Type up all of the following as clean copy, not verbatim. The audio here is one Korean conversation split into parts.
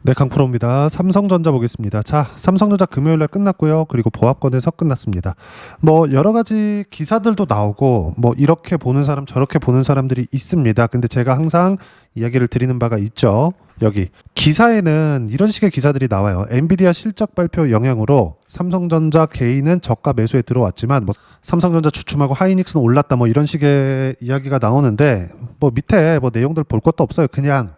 네, 강프로입니다. 삼성전자 보겠습니다. 자, 삼성전자 금요일날 끝났고요. 그리고 보합권에서 끝났습니다. 뭐 여러 가지 기사들도 나오고 뭐 이렇게 보는 사람 저렇게 보는 사람들이 있습니다. 근데 제가 항상 이야기를 드리는 바가 있죠. 여기 기사에는 이런 식의 기사들이 나와요. 엔비디아 실적 발표 영향으로 삼성전자 개인은 저가 매수에 들어왔지만 뭐 삼성전자 주춤하고 하이닉스는 올랐다 뭐 이런 식의 이야기가 나오는데 뭐 밑에 뭐 내용들 볼 것도 없어요. 그냥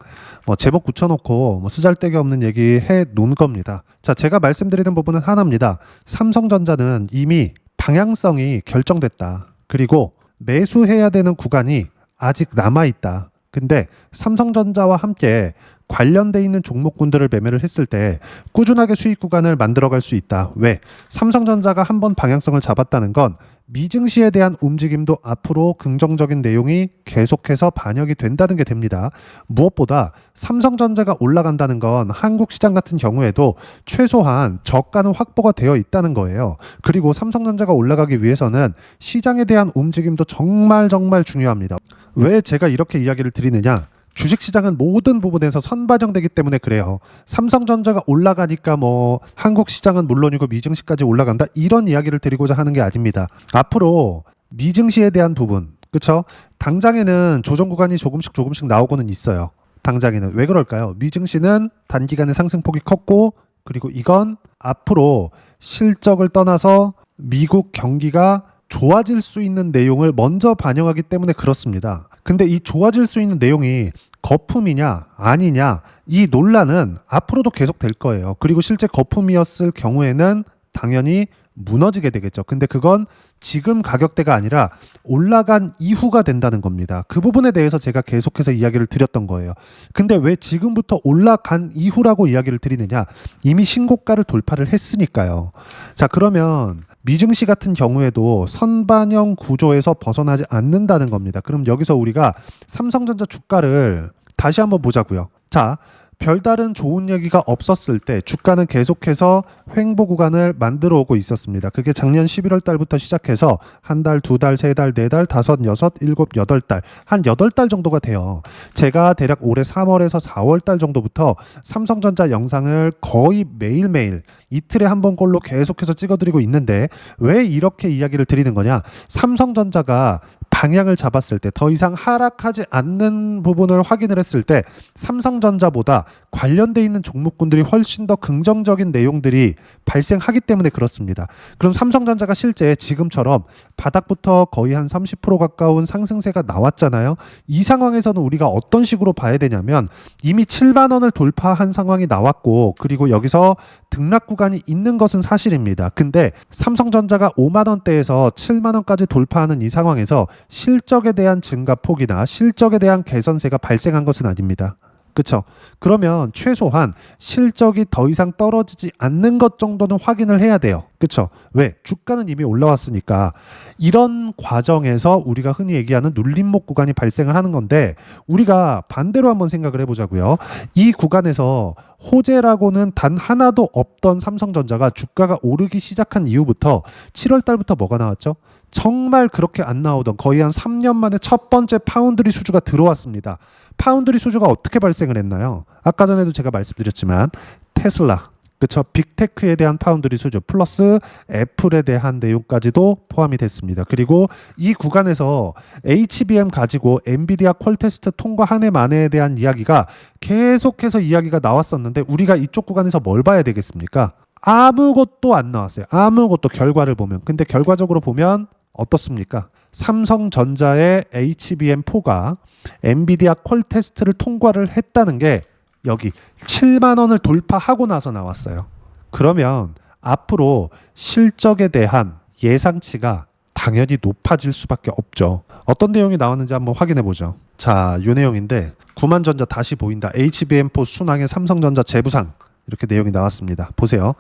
뭐 제목 붙여놓고 뭐 쓰잘데기 없는 얘기 해 놓은 겁니다. 자, 제가 말씀드리는 부분은 하나입니다. 삼성전자는 이미 방향성이 결정됐다. 그리고 매수해야 되는 구간이 아직 남아있다. 근데 삼성전자와 함께 관련돼 있는 종목군들을 매매를 했을 때 꾸준하게 수익 구간을 만들어갈 수 있다. 왜? 삼성전자가 한번 방향성을 잡았다는 건 미증시에 대한 움직임도 앞으로 긍정적인 내용이 계속해서 반영이 된다는 게 됩니다. 무엇보다 삼성전자가 올라간다는 건 한국 시장 같은 경우에도 최소한 저가는 확보가 되어 있다는 거예요. 그리고 삼성전자가 올라가기 위해서는 시장에 대한 움직임도 정말 중요합니다. 왜 제가 이렇게 이야기를 드리느냐? 주식시장은 모든 부분에서 선반영되기 때문에 그래요. 삼성전자가 올라가니까 뭐 한국 시장은 물론이고 미증시까지 올라간다 이런 이야기를 드리고자 하는 게 아닙니다. 앞으로 미증시에 대한 부분, 그렇죠? 당장에는 조정 구간이 조금씩 나오고는 있어요. 당장에는 왜 그럴까요? 미증시는 단기간에 상승폭이 컸고 그리고 이건 앞으로 실적을 떠나서 미국 경기가 좋아질 수 있는 내용을 먼저 반영하기 때문에 그렇습니다. 근데 이 좋아질 수 있는 내용이 거품이냐 아니냐 이 논란은 앞으로도 계속 될 거예요. 그리고 실제 거품이었을 경우에는 당연히 무너지게 되겠죠. 근데 그건 지금 가격대가 아니라 올라간 이후가 된다는 겁니다. 그 부분에 대해서 제가 계속해서 이야기를 드렸던 거예요. 근데 왜 지금부터 올라간 이후라고 이야기를 드리느냐? 이미 신고가를 돌파를 했으니까요. 자, 그러면 미증시 같은 경우에도 선반영 구조에서 벗어나지 않는다는 겁니다. 그럼 여기서 우리가 삼성전자 주가를 다시 한번 보자고요. 자, 별다른 좋은 얘기가 없었을 때 주가는 계속해서 횡보 구간을 만들어 오고 있었습니다. 그게 작년 11월 달부터 시작해서 한 달, 두 달, 세 달, 네 달, 다섯, 여섯, 일곱, 여덟 달, 한 8달 정도가 돼요. 제가 대략 올해 3월에서 4월 달 정도부터 삼성전자 영상을 거의 매일매일 이틀에 한 번꼴로 계속해서 찍어드리고 있는데 왜 이렇게 이야기를 드리는 거냐? 삼성전자가 방향을 잡았을 때 더 이상 하락하지 않는 부분을 확인을 했을 때 삼성전자보다 관련돼 있는 종목군들이 훨씬 더 긍정적인 내용들이 발생하기 때문에 그렇습니다. 그럼 삼성전자가 실제 지금처럼 바닥부터 거의 한 30% 가까운 상승세가 나왔잖아요. 이 상황에서는 우리가 어떤 식으로 봐야 되냐면 이미 7만 원을 돌파한 상황이 나왔고 그리고 여기서 등락 구간이 있는 것은 사실입니다. 근데 삼성전자가 5만 원대에서 7만 원까지 돌파하는 이 상황에서 실적에 대한 증가폭이나 실적에 대한 개선세가 발생한 것은 아닙니다. 그렇죠? 그러면 최소한 실적이 더 이상 떨어지지 않는 것 정도는 확인을 해야 돼요. 그렇죠? 왜? 주가는 이미 올라왔으니까. 이런 과정에서 우리가 흔히 얘기하는 눌림목 구간이 발생을 하는 건데 우리가 반대로 한번 생각을 해보자고요. 이 구간에서 호재라고는 단 하나도 없던 삼성전자가 주가가 오르기 시작한 이후부터 7월 달부터 뭐가 나왔죠? 정말 그렇게 안 나오던 거의 한 3년 만에 첫 번째 파운드리 수주가 들어왔습니다. 파운드리 수주가 어떻게 발생을 했나요? 아까 전에도 제가 말씀드렸지만 테슬라, 그쵸? 빅테크에 대한 파운드리 수주 플러스 애플에 대한 내용까지도 포함이 됐습니다. 그리고 이 구간에서 HBM 가지고 엔비디아 퀄테스트 통과 한 해 만에에 대한 이야기가 계속해서 이야기가 나왔었는데 우리가 이쪽 구간에서 뭘 봐야 되겠습니까? 아무것도 안 나왔어요. 아무것도 결과를 보면. 근데 결과적으로 보면 어떻습니까? 삼성전자의 HBM4가 엔비디아 퀄테스트를 통과를 했다는 게 여기 7만 원을 돌파하고 나서 나왔어요. 그러면 앞으로 실적에 대한 예상치가 당연히 높아질 수밖에 없죠. 어떤 내용이 나왔는지 한번 확인해 보죠. 자, 이 내용인데 9만전자 다시 보인다. HBM4 순항의 삼성전자 재부상. 이렇게 내용이 나왔습니다. 보세요.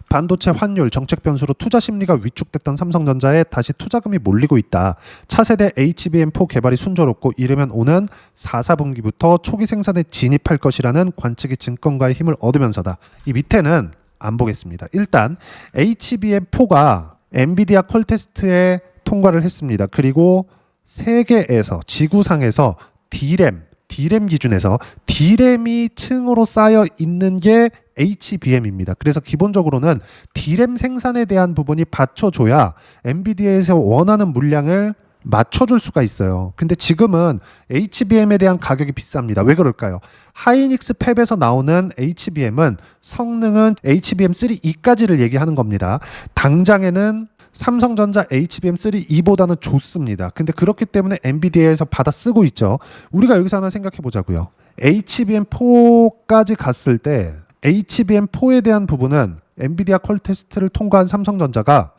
반도체 환율 정책 변수로 투자 심리가 위축됐던 삼성전자에 다시 투자금이 몰리고 있다. 차세대 HBM4 개발이 순조롭고 이르면 오는 4, 4분기부터 초기 생산에 진입할 것이라는 관측이 증권가의 힘을 얻으면서다. 이 밑에는 안 보겠습니다. 일단 HBM4가 엔비디아 퀄테스트에 통과를 했습니다. 그리고 세계에서 지구상에서 D램 D램 기준에서 D램이 층으로 쌓여 있는 게 HBM입니다. 그래서 기본적으로는 D램 생산에 대한 부분이 받쳐줘야 엔비디아에서 원하는 물량을 맞춰줄 수가 있어요. 근데 지금은 HBM에 대한 가격이 비쌉니다. 왜 그럴까요? 하이닉스 팹에서 나오는 HBM은 성능은 HBM3E까지를 얘기하는 겁니다. 당장에는 삼성전자 HBM3E보다는 좋습니다. 근데 그렇기 때문에 엔비디아에서 받아 쓰고 있죠. 우리가 여기서 하나 생각해 보자고요. HBM4까지 갔을 때 HBM4에 대한 부분은 엔비디아 퀄 테스트를 통과한 삼성전자가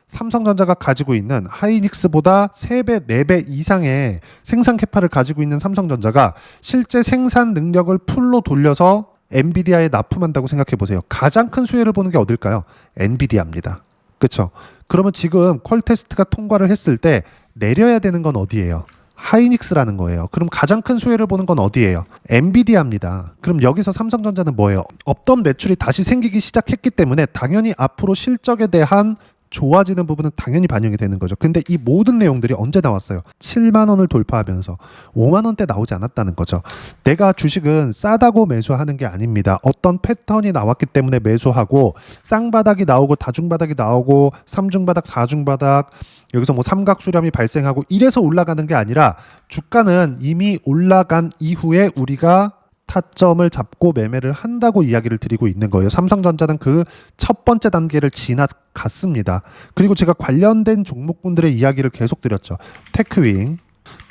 가지고 있는 하이닉스보다 3배, 4배 이상의 생산 캐파를 가지고 있는 삼성전자가 실제 생산 능력을 풀로 돌려서 엔비디아에 납품한다고 생각해 보세요. 가장 큰 수혜를 보는 게 어딜까요? 엔비디아입니다. 그렇죠? 그러면 지금 퀄 테스트가 통과를 했을 때 내려야 되는 건 어디예요? 하이닉스라는 거예요. 그럼 가장 큰 수혜를 보는 건 어디예요? 엔비디아입니다. 그럼 여기서 삼성전자는 뭐예요? 없던 매출이 다시 생기기 시작했기 때문에 당연히 앞으로 실적에 대한 좋아지는 부분은 당연히 반영이 되는 거죠. 근데 이 모든 내용들이 언제 나왔어요? 7만 원을 돌파하면서 5만 원대 나오지 않았다는 거죠. 내가 주식은 싸다고 매수하는 게 아닙니다. 어떤 패턴이 나왔기 때문에 매수하고 쌍바닥이 나오고 다중바닥이 나오고 삼중바닥, 사중바닥 여기서 뭐 삼각수렴이 발생하고 이래서 올라가는 게 아니라 주가는 이미 올라간 이후에 우리가 타점을 잡고 매매를 한다고 이야기를 드리고 있는 거예요. 삼성전자는 그 첫 번째 단계를 지나갔습니다. 그리고 제가 관련된 종목군들의 이야기를 계속 드렸죠. 테크윙,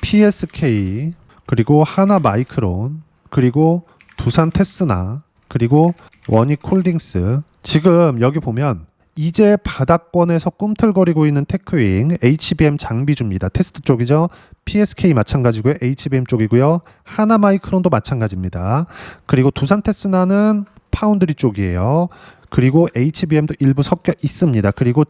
PSK, 그리고 하나마이크론, 그리고 두산 테스나, 그리고 원익홀딩스. 지금 여기 보면 이제 바닥권에서 꿈틀거리고 있는 테크윙, HBM 장비주입니다. 테스트 쪽이죠. PSK 마찬가지고요. HBM 쪽이고요. 하나마이크론도 마찬가지입니다. 그리고 두산 테스나는 파운드리 쪽이에요. 그리고 HBM도 일부 섞여 있습니다. 그리고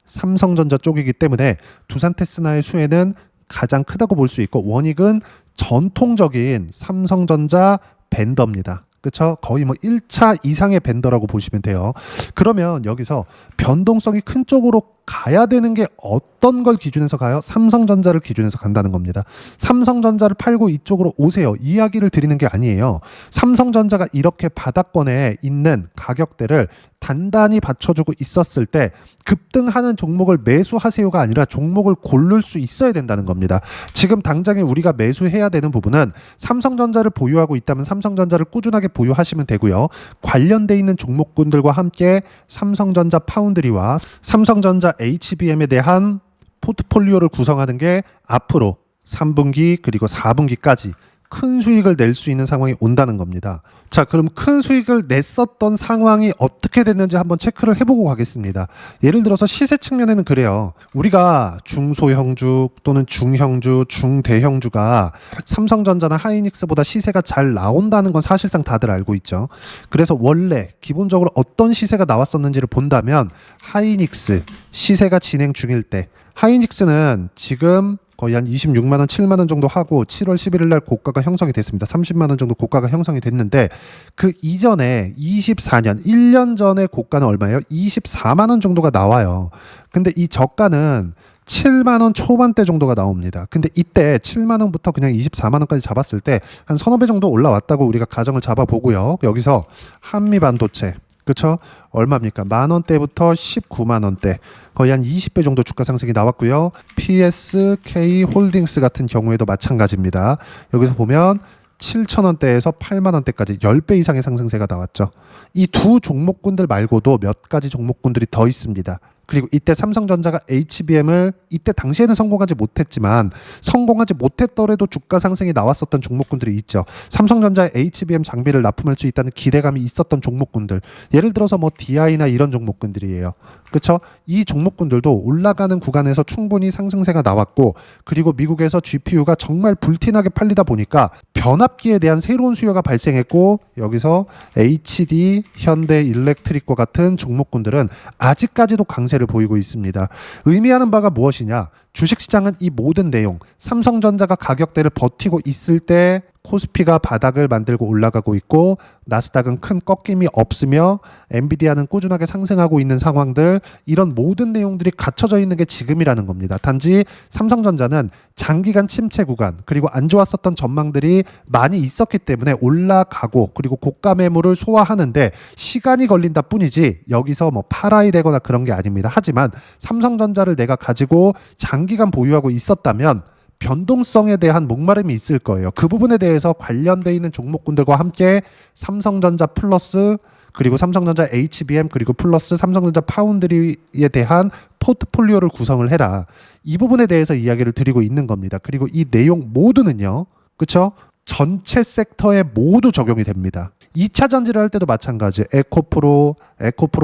삼성전자 쪽이기 때문에 두산 테스나의 수혜는 가장 크다고 볼 수 있고 원익은 전통적인 삼성전자 벤더입니다. 그렇죠? 거의 뭐 1차 이상의 벤더라고 보시면 돼요. 그러면 여기서 변동성이 큰 쪽으로 가야 되는 게 어떤 걸 기준해서 가요? 삼성전자를 기준해서 간다는 겁니다. 삼성전자를 팔고 이쪽으로 오세요. 이야기를 드리는 게 아니에요. 삼성전자가 이렇게 바닥권에 있는 가격대를 단단히 받쳐주고 있었을 때 급등하는 종목을 매수하세요가 아니라 종목을 고를 수 있어야 된다는 겁니다. 지금 당장에 우리가 매수해야 되는 부분은 삼성전자를 보유하고 있다면 삼성전자를 꾸준하게 보유하시면 되고요. 관련돼 있는 종목군들과 함께 삼성전자 파운드리와 삼성전자 HBM에 대한 포트폴리오를 구성하는 게 앞으로 3분기 그리고 4분기까지 큰 수익을 낼 수 있는 상황이 온다는 겁니다. 자, 그럼 큰 수익을 냈었던 상황이 어떻게 됐는지 한번 체크를 해보고 가겠습니다. 예를 들어서 시세 측면에는 그래요. 우리가 중소형주 또는 중형주, 중대형주가 삼성전자나 하이닉스보다 시세가 잘 나온다는 건 사실상 다들 알고 있죠. 그래서 원래 기본적으로 어떤 시세가 나왔었는지를 본다면 하이닉스 시세가 진행 중일 때 하이닉스는 지금 거의 한 26만 원, 7만 원 정도 하고 7월 11일 날 고가가 형성이 됐습니다. 30만 원 정도 고가가 형성이 됐는데 그 이전에 24년, 1년 전에 고가는 얼마예요? 24만 원 정도가 나와요. 근데 이 저가는 7만 원 초반대 정도가 나옵니다. 근데 이때 7만 원부터 그냥 24만 원까지 잡았을 때 한 서너 배 정도 올라왔다고 우리가 가정을 잡아보고요. 여기서 한미반도체 그렇죠? 얼마입니까? 만 원대부터 19만 원대 거의 한 20배 정도 주가 상승이 나왔고요. PSK 홀딩스 같은 경우에도 마찬가지입니다. 여기서 보면 7천 원대에서 8만 원대까지 10배 이상의 상승세가 나왔죠. 이 두 종목군들 말고도 몇 가지 종목군들이 더 있습니다. 그리고 이때 삼성전자가 HBM을 이때 당시에는 성공하지 못했지만 성공하지 못했더라도 주가 상승이 나왔었던 종목군들이 있죠. 삼성전자의 HBM 장비를 납품할 수 있다는 기대감이 있었던 종목군들. 예를 들어서 뭐 DI나 이런 종목군들이에요. 그렇죠? 이 종목군들도 올라가는 구간에서 충분히 상승세가 나왔고 그리고 미국에서 GPU가 정말 불티나게 팔리다 보니까 변압기에 대한 새로운 수요가 발생했고 여기서 HD, 현대 일렉트릭과 같은 종목군들은 아직까지도 강세를 보이고 있습니다. 의미하는 바가 무엇이냐? 주식시장은 이 모든 내용, 삼성전자가 가격대를 버티고 있을 때 코스피가 바닥을 만들고 올라가고 있고 나스닥은 큰 꺾임이 없으며 엔비디아는 꾸준하게 상승하고 있는 상황들, 이런 모든 내용들이 갖춰져 있는 게 지금이라는 겁니다. 단지 삼성전자는 장기간 침체 구간 그리고 안 좋았었던 전망들이 많이 있었기 때문에 올라가고 그리고 고가 매물을 소화하는데 시간이 걸린다 뿐이지 여기서 뭐 팔아야 되거나 그런 게 아닙니다. 하지만 삼성전자를 내가 가지고 장기간 보유하고 있었다면 변동성에 대한 목마름이 있을 거예요. 그 부분에 대해서 관련돼 있는 종목군들과 함께 삼성전자 플러스 그리고 삼성전자 HBM 그리고 플러스 삼성전자 파운드리에 대한 포트폴리오를 구성을 해라. 이 부분에 대해서 이야기를 드리고 있는 겁니다. 그리고 이 내용 모두는요. 그렇죠? 전체 섹터에 모두 적용이 됩니다. 2차 전지를 할 때도 마찬가지. 에코프로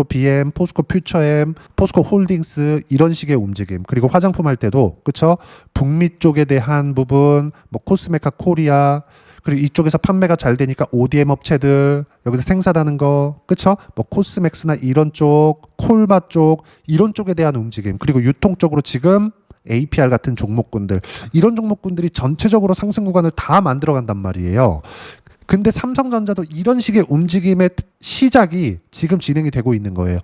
BM, 포스코 퓨처엠, 포스코 홀딩스 이런 식의 움직임. 그리고 화장품 할 때도 그렇죠? 북미 쪽에 대한 부분, 뭐 코스메카 코리아 그리고 이쪽에서 판매가 잘 되니까 ODM 업체들 여기서 생산하는 거, 그렇죠? 뭐 코스맥스나 이런 쪽, 콜마 쪽 이런 쪽에 대한 움직임. 그리고 유통 쪽으로 지금 APR 같은 종목군들, 이런 종목군들이 전체적으로 상승 구간을 다 만들어 간단 말이에요. 근데 삼성전자도 이런 식의 움직임의 시작이 지금 진행이 되고 있는 거예요.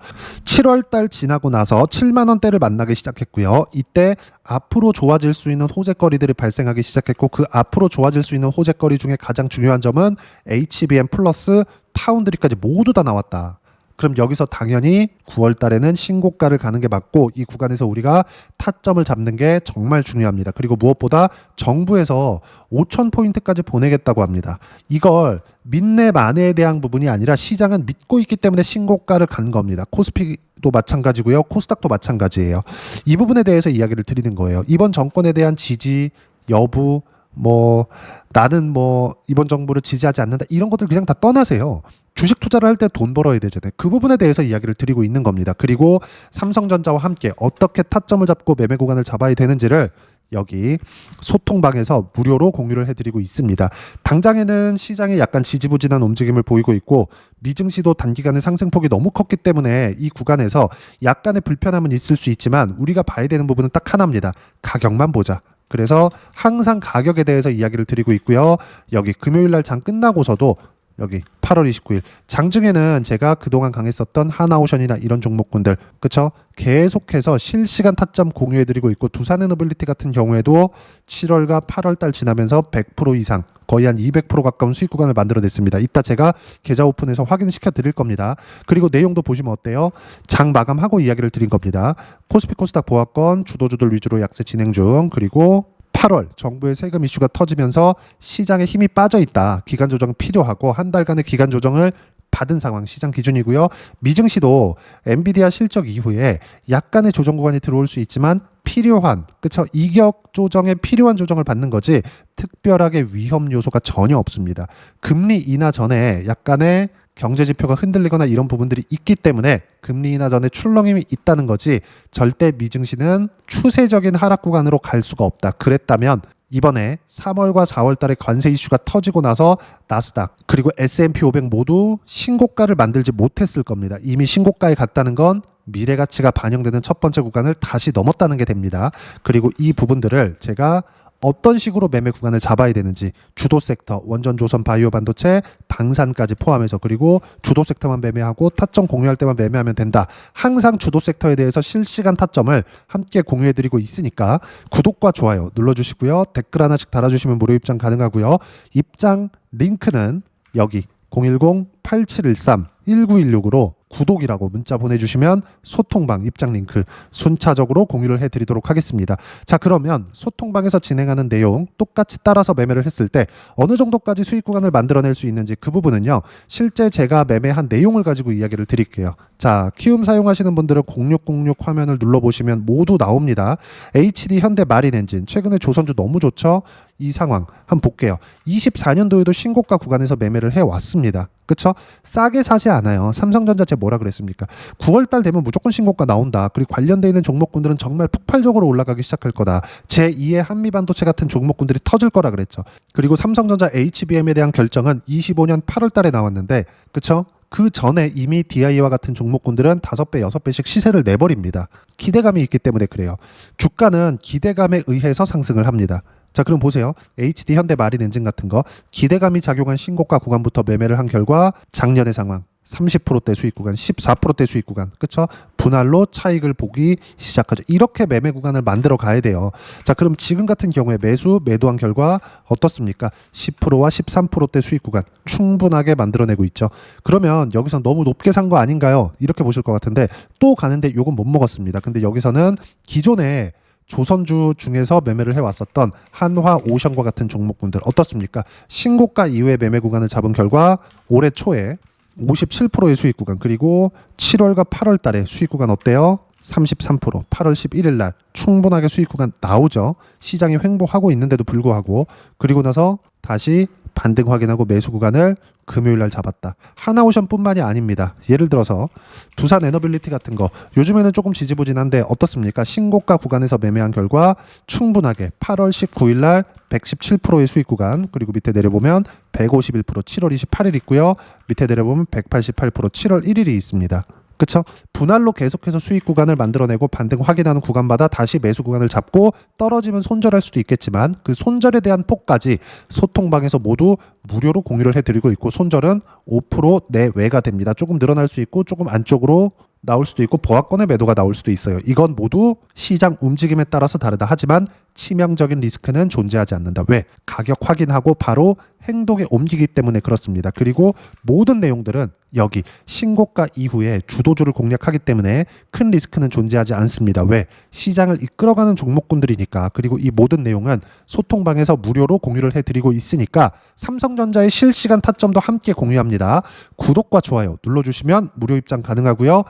7월 달 지나고 나서 7만 원대를 만나기 시작했고요. 이때 앞으로 좋아질 수 있는 호재거리들이 발생하기 시작했고 그 앞으로 좋아질 수 있는 호재거리 중에 가장 중요한 점은 HBM 플러스 파운드리까지 모두 다 나왔다. 그럼 여기서 당연히 9월 달에는 신고가를 가는 게 맞고 이 구간에서 우리가 타점을 잡는 게 정말 중요합니다. 그리고 무엇보다 정부에서 5,000포인트까지 보내겠다고 합니다. 이걸 믿네 마네에 대한 부분이 아니라 시장은 믿고 있기 때문에 신고가를 간 겁니다. 코스피도 마찬가지고요. 코스닥도 마찬가지예요. 이 부분에 대해서 이야기를 드리는 거예요. 이번 정권에 대한 지지 여부, 뭐 나는 뭐 이번 정부를 지지하지 않는다 이런 것들 그냥 다 떠나세요. 주식 투자를 할 때 돈 벌어야 되잖아요. 그 부분에 대해서 이야기를 드리고 있는 겁니다. 그리고 삼성전자와 함께 어떻게 타점을 잡고 매매 구간을 잡아야 되는지를 여기 소통방에서 무료로 공유를 해드리고 있습니다. 당장에는 시장에 약간 지지부진한 움직임을 보이고 있고 미증시도 단기간에 상승폭이 너무 컸기 때문에 이 구간에서 약간의 불편함은 있을 수 있지만 우리가 봐야 되는 부분은 딱 하나입니다. 가격만 보자. 그래서 항상 가격에 대해서 이야기를 드리고 있고요. 여기 금요일날 장 끝나고서도 여기 8월 29일 장중에는 제가 그동안 강했었던 하나오션이나 이런 종목군들 그쵸? 계속해서 실시간 타점 공유해드리고 있고 두산에너빌리티 같은 경우에도 7월과 8월 달 지나면서 100% 이상 거의 한 200% 가까운 수익 구간을 만들어냈습니다. 이따 제가 계좌 오픈해서 확인시켜 드릴 겁니다. 그리고 내용도 보시면 어때요? 장 마감하고 이야기를 드린 겁니다. 코스피 코스닥 보합권 주도주들 위주로 약세 진행 중. 그리고 8월 정부의 세금 이슈가 터지면서 시장에 힘이 빠져 있다. 기간 조정 필요하고 한 달간의 기간 조정을 받은 상황 시장 기준이고요. 미증시도 엔비디아 실적 이후에 약간의 조정 구간이 들어올 수 있지만 필요한 그쵸 이격 조정에 필요한 조정을 받는 거지 특별하게 위험 요소가 전혀 없습니다. 금리 인하 전에 약간의 경제 지표가 흔들리거나 이런 부분들이 있기 때문에 금리 인하 전에 출렁임이 있다는 거지 절대 미증시는 추세적인 하락 구간으로 갈 수가 없다. 그랬다면 이번에 3월과 4월 달에 관세 이슈가 터지고 나서 나스닥 그리고 S&P 500 모두 신고가를 만들지 못했을 겁니다. 이미 신고가에 갔다는 건 미래 가치가 반영되는 첫 번째 구간을 다시 넘었다는 게 됩니다. 그리고 이 부분들을 제가 어떤 식으로 매매 구간을 잡아야 되는지 주도 섹터, 원전, 조선, 바이오, 반도체, 방산까지 포함해서 그리고 주도 섹터만 매매하고 타점 공유할 때만 매매하면 된다. 항상 주도 섹터에 대해서 실시간 타점을 함께 공유해드리고 있으니까 구독과 좋아요 눌러주시고요. 댓글 하나씩 달아주시면 무료 입장 가능하고요. 입장 링크는 여기 010-8713-1916으로 구독이라고 문자 보내주시면 소통방 입장 링크 순차적으로 공유를 해드리도록 하겠습니다. 자, 그러면 소통방에서 진행하는 내용 똑같이 따라서 매매를 했을 때 어느 정도까지 수익 구간을 만들어낼 수 있는지 그 부분은요. 실제 제가 매매한 내용을 가지고 이야기를 드릴게요. 자, 키움 사용하시는 분들은 0606 화면을 눌러보시면 모두 나옵니다. HD 현대 마린 엔진 최근에 조선주 너무 좋죠? 이 상황 한번 볼게요. 24년도에도 신고가 구간에서 매매를 해왔습니다. 그쵸? 싸게 사지 않아요. 삼성전자 제 뭐라 그랬습니까? 9월달 되면 무조건 신고가 나온다. 그리고 관련되어 있는 종목군들은 정말 폭발적으로 올라가기 시작할 거다. 제2의 한미반도체 같은 종목군들이 터질 거라 그랬죠. 그리고 삼성전자 HBM에 대한 결정은 25년 8월달에 나왔는데 그쵸? 그 전에 이미 DI와 같은 종목군들은 5배, 6배씩 시세를 내버립니다. 기대감이 있기 때문에 그래요. 주가는 기대감에 의해서 상승을 합니다. 자, 그럼 보세요. HD 현대 마린 엔진 같은 거 기대감이 작용한 신고가 구간부터 매매를 한 결과 작년의 상황 30%대 수익 구간, 14%대 수익 구간, 그쵸? 분할로 차익을 보기 시작하죠. 이렇게 매매 구간을 만들어 가야 돼요. 자, 그럼 지금 같은 경우에 매도한 결과 어떻습니까? 10%와 13%대 수익 구간 충분하게 만들어내고 있죠. 그러면 여기서 너무 높게 산 거 아닌가요? 이렇게 보실 것 같은데 또 가는데 요건 못 먹었습니다. 근데 여기서는 기존에 조선주 중에서 매매를 해왔었던 한화 오션과 같은 종목군들 어떻습니까? 신고가 이후에 매매 구간을 잡은 결과 올해 초에 57%의 수익 구간, 그리고 7월과 8월 달에 수익 구간 어때요? 33%, 8월 11일 날 충분하게 수익 구간 나오죠. 시장이 횡보하고 있는데도 불구하고. 그리고 나서 다시 반등 확인하고 매수 구간을 금요일 날 잡았다. 하나오션뿐만이 아닙니다. 예를 들어서 두산 에너빌리티 같은 거 요즘에는 조금 지지부진한데 어떻습니까? 신고가 구간에서 매매한 결과 충분하게 8월 19일 날 117%의 수익 구간, 그리고 밑에 내려보면 151% 7월 28일 있고요. 밑에 내려보면 188% 7월 1일이 있습니다. 그쵸? 분할로 계속해서 수익 구간을 만들어내고 반등 확인하는 구간마다 다시 매수 구간을 잡고 떨어지면 손절할 수도 있겠지만 그 손절에 대한 폭까지 소통방에서 모두 무료로 공유를 해드리고 있고, 손절은 5% 내외가 됩니다. 조금 늘어날 수 있고 조금 안쪽으로 나올 수도 있고 보합권의 매도가 나올 수도 있어요. 이건 모두 시장 움직임에 따라서 다르다. 하지만 치명적인 리스크는 존재하지 않는다. 왜? 가격 확인하고 바로 행동에 옮기기 때문에 그렇습니다. 그리고 모든 내용들은 여기 신고가 이후에 주도주를 공략하기 때문에 큰 리스크는 존재하지 않습니다. 왜? 시장을 이끌어가는 종목군들이니까. 그리고 이 모든 내용은 소통방에서 무료로 공유를 해드리고 있으니까 삼성전자의 실시간 타점도 함께 공유합니다. 구독과 좋아요 눌러주시면 무료 입장 가능하고요.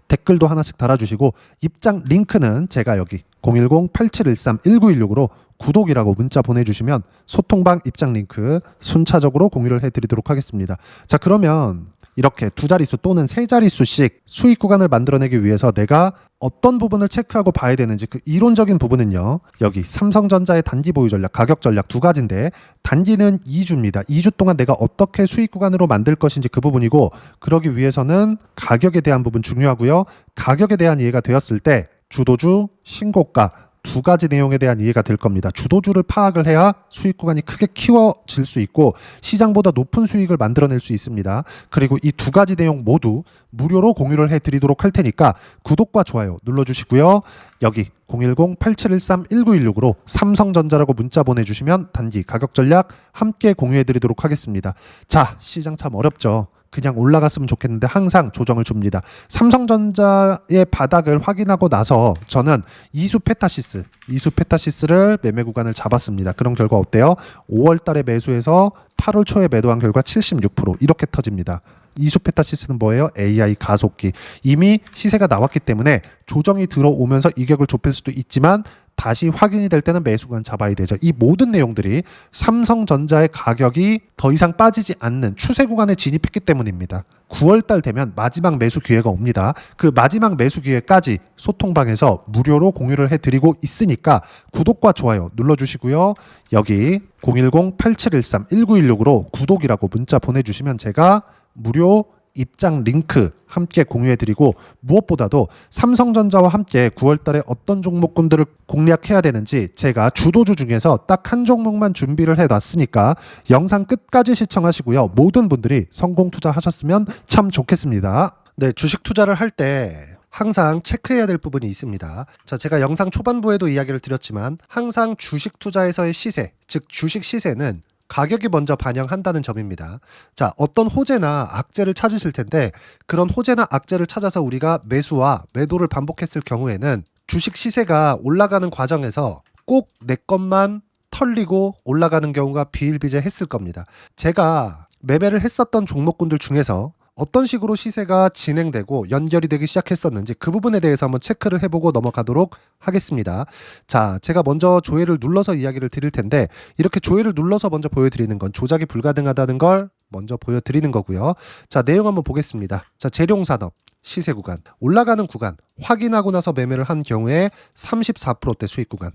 댓글도 하나씩 달아주시고 입장 링크는 제가 여기 010-8713-1916으로 구독이라고 문자 보내주시면 소통방 입장 링크 순차적으로 공유를 해드리도록 하겠습니다. 자, 그러면 이렇게 두 자릿수 또는 세 자릿수씩 수익 구간을 만들어내기 위해서 내가 어떤 부분을 체크하고 봐야 되는지, 그 이론적인 부분은요, 여기 삼성전자의 단기 보유 전략, 가격 전략 두 가지인데 단기는 2주입니다. 2주 동안 내가 어떻게 수익 구간으로 만들 것인지 그 부분이고, 그러기 위해서는 가격에 대한 부분 중요하고요. 가격에 대한 이해가 되었을 때 주도주, 신고가 두 가지 내용에 대한 이해가 될 겁니다. 주도주를 파악을 해야 수익 구간이 크게 키워질 수 있고 시장보다 높은 수익을 만들어낼 수 있습니다. 그리고 이 두 가지 내용 모두 무료로 공유를 해드리도록 할 테니까 구독과 좋아요 눌러주시고요. 여기 010-8713-1916으로 삼성전자라고 문자 보내주시면 단기 가격 전략 함께 공유해드리도록 하겠습니다. 자, 시장 참 어렵죠. 그냥 올라갔으면 좋겠는데 항상 조정을 줍니다. 삼성전자의 바닥을 확인하고 나서 저는 이수 페타시스를 매매 구간을 잡았습니다. 그런 결과 어때요? 5월 달에 매수해서 8월 초에 매도한 결과 76% 이렇게 터집니다. 이수 페타시스는 뭐예요? AI 가속기. 이미 시세가 나왔기 때문에 조정이 들어오면서 이격을 좁힐 수도 있지만 다시 확인이 될 때는 매수 구간 잡아야 되죠. 이 모든 내용들이 삼성전자의 가격이 더 이상 빠지지 않는 추세 구간에 진입했기 때문입니다. 9월 달 되면 마지막 매수 기회가 옵니다. 그 마지막 매수 기회까지 소통방에서 무료로 공유를 해드리고 있으니까 구독과 좋아요 눌러주시고요. 여기 010-8713-1916으로 구독이라고 문자 보내주시면 제가 무료 입장 링크 함께 공유해드리고, 무엇보다도 삼성전자와 함께 9월 달에 어떤 종목군들을 공략해야 되는지 제가 주도주 중에서 딱 한 종목만 준비를 해놨으니까 영상 끝까지 시청하시고요. 모든 분들이 성공 투자하셨으면 참 좋겠습니다. 네, 주식 투자를 할 때 항상 체크해야 될 부분이 있습니다. 자, 제가 영상 초반부에도 이야기를 드렸지만 항상 주식 투자에서의 시세, 즉 주식 시세는 가격이 먼저 반영한다는 점입니다. 자, 어떤 호재나 악재를 찾으실 텐데 그런 호재나 악재를 찾아서 우리가 매수와 매도를 반복했을 경우에는 주식 시세가 올라가는 과정에서 꼭 내 것만 털리고 올라가는 경우가 비일비재했을 겁니다. 제가 매매를 했었던 종목군들 중에서 어떤 식으로 시세가 진행되고 연결이 되기 시작했었는지 그 부분에 대해서 한번 체크를 해보고 넘어가도록 하겠습니다. 자, 제가 먼저 조회를 눌러서 이야기를 드릴 텐데 이렇게 조회를 눌러서 먼저 보여드리는 건 조작이 불가능하다는 걸 먼저 보여드리는 거고요. 자, 내용 한번 보겠습니다. 자, 재룡산업 시세 구간, 올라가는 구간 확인하고 나서 매매를 한 경우에 34%대 수익 구간.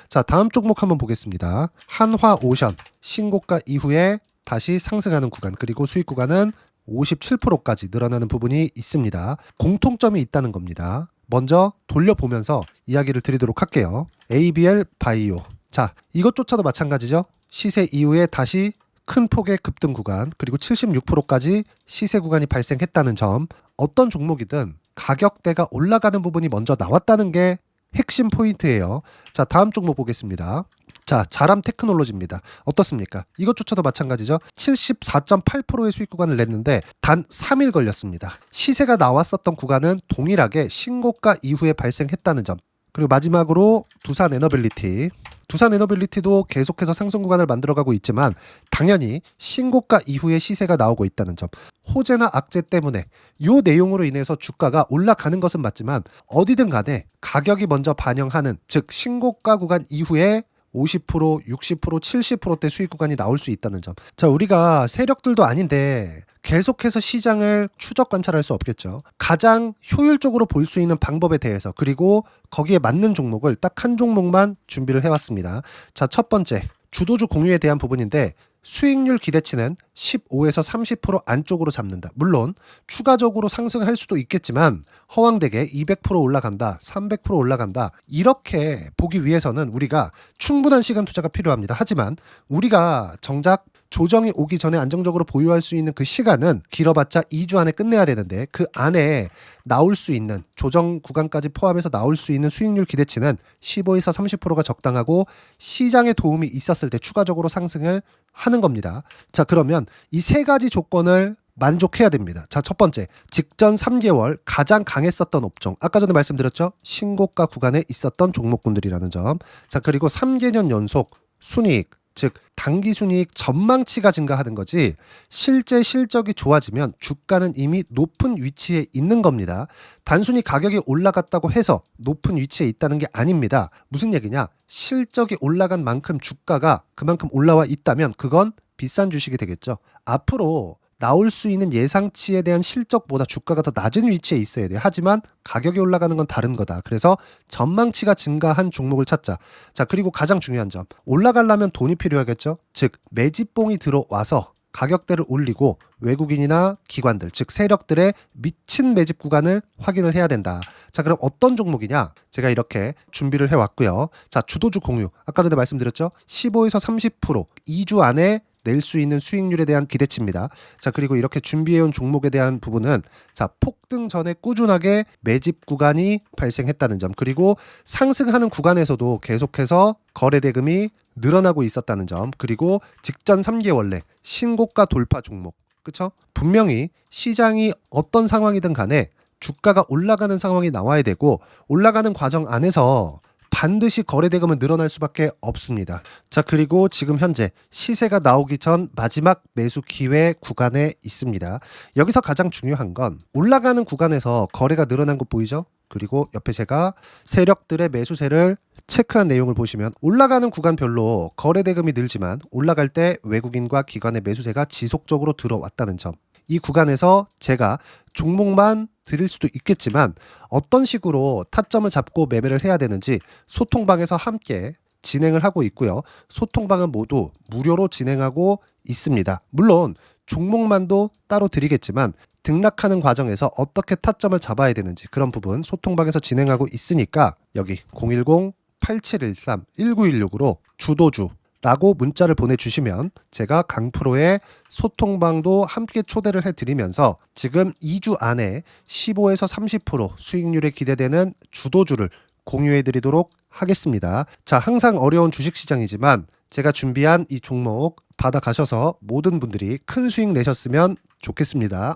자, 다음 종목 한번 보겠습니다. 한화오션 신고가 이후에 다시 상승하는 구간, 그리고 수익 구간은 57%까지 늘어나는 부분이 있습니다. 공통점이 있다는 겁니다. 먼저 돌려보면서 이야기를 드리도록 할게요. ABL 바이오 자, 이것조차도 마찬가지죠. 시세 이후에 다시 큰 폭의 급등 구간, 그리고 76%까지 시세 구간이 발생했다는 점, 어떤 종목이든 가격대가 올라가는 부분이 먼저 나왔다는 게 핵심 포인트예요. 자, 다음 종목 보겠습니다. 자, 자람 테크놀로지입니다. 어떻습니까? 이것조차도 마찬가지죠. 74.8%의 수익 구간을 냈는데 단 3일 걸렸습니다. 시세가 나왔었던 구간은 동일하게 신고가 이후에 발생했다는 점. 그리고 마지막으로 두산 에너빌리티. 두산 에너빌리티도 계속해서 상승 구간을 만들어가고 있지만 당연히 신고가 이후에 시세가 나오고 있다는 점. 호재나 악재 때문에 이 내용으로 인해서 주가가 올라가는 것은 맞지만 어디든 간에 가격이 먼저 반영하는, 즉 신고가 구간 이후에 50%, 60%, 70%대 수익 구간이 나올 수 있다는 점. 자, 우리가 세력들도 아닌데 계속해서 시장을 추적 관찰할 수 없겠죠. 가장 효율적으로 볼 수 있는 방법에 대해서, 그리고 거기에 맞는 종목을 딱 한 종목만 준비를 해왔습니다. 자, 첫 번째, 주도주 공유에 대한 부분인데 수익률 기대치는 15에서 30% 안쪽으로 잡는다. 물론 추가적으로 상승할 수도 있겠지만 허황되게 200% 올라간다, 300% 올라간다, 이렇게 보기 위해서는 우리가 충분한 시간 투자가 필요합니다. 하지만 우리가 정작 조정이 오기 전에 안정적으로 보유할 수 있는 그 시간은 길어봤자 2주 안에 끝내야 되는데, 그 안에 나올 수 있는 조정 구간까지 포함해서 나올 수 있는 수익률 기대치는 15에서 30%가 적당하고 시장에 도움이 있었을 때 추가적으로 상승을 하는 겁니다. 자, 그러면 이 세 가지 조건을 만족해야 됩니다. 자, 첫 번째, 직전 3개월 가장 강했었던 업종. 아까 전에 말씀드렸죠? 신고가 구간에 있었던 종목군들이라는 점. 자, 그리고 3개년 연속 순이익, 즉 단기 순이익 전망치가 증가하는 거지 실제 실적이 좋아지면 주가는 이미 높은 위치에 있는 겁니다. 단순히 가격이 올라갔다고 해서 높은 위치에 있다는 게 아닙니다. 무슨 얘기냐? 실적이 올라간 만큼 주가가 그만큼 올라와 있다면 그건 비싼 주식이 되겠죠. 앞으로 나올 수 있는 예상치에 대한 실적보다 주가가 더 낮은 위치에 있어야 돼요. 하지만 가격이 올라가는 건 다른 거다. 그래서 전망치가 증가한 종목을 찾자. 자, 그리고 가장 중요한 점, 올라가려면 돈이 필요하겠죠. 즉 매집봉이 들어와서 가격대를 올리고 외국인이나 기관들, 즉 세력들의 미친 매집 구간을 확인을 해야 된다. 자, 그럼 어떤 종목이냐? 제가 이렇게 준비를 해왔고요. 자, 주도주 공유. 아까 전에 말씀드렸죠. 15에서 30% 2주 안에 낼 수 있는 수익률에 대한 기대치입니다. 자, 그리고 이렇게 준비해온 종목에 대한 부분은, 자, 폭등 전에 꾸준하게 매집 구간이 발생했다는 점, 그리고 상승하는 구간에서도 계속해서 거래 대금이 늘어나고 있었다는 점, 그리고 직전 3개월 내 신고가 돌파 종목. 그쵸? 분명히 시장이 어떤 상황이든 간에 주가가 올라가는 상황이 나와야 되고 올라가는 과정 안에서 반드시 거래대금은 늘어날 수밖에 없습니다. 자, 그리고 지금 현재 시세가 나오기 전 마지막 매수 기회 구간에 있습니다. 여기서 가장 중요한 건 올라가는 구간에서 거래가 늘어난 거 보이죠? 그리고 옆에 제가 세력들의 매수세를 체크한 내용을 보시면 올라가는 구간별로 거래대금이 늘지만 올라갈 때 외국인과 기관의 매수세가 지속적으로 들어왔다는 점. 이 구간에서 제가 종목만 드릴 수도 있겠지만 어떤 식으로 타점을 잡고 매매를 해야 되는지 소통방에서 함께 진행을 하고 있고요. 소통방은 모두 무료로 진행하고 있습니다. 물론 종목만도 따로 드리겠지만 등락하는 과정에서 어떻게 타점을 잡아야 되는지 그런 부분 소통방에서 진행하고 있으니까 여기 010-8713-1916으로 주도주 라고 문자를 보내주시면 제가 강프로의 소통방도 함께 초대를 해드리면서 지금 2주 안에 15에서 30% 수익률에 기대되는 주도주를 공유해드리도록 하겠습니다. 자, 항상 어려운 주식시장이지만 제가 준비한 이 종목 받아가셔서 모든 분들이 큰 수익 내셨으면 좋겠습니다.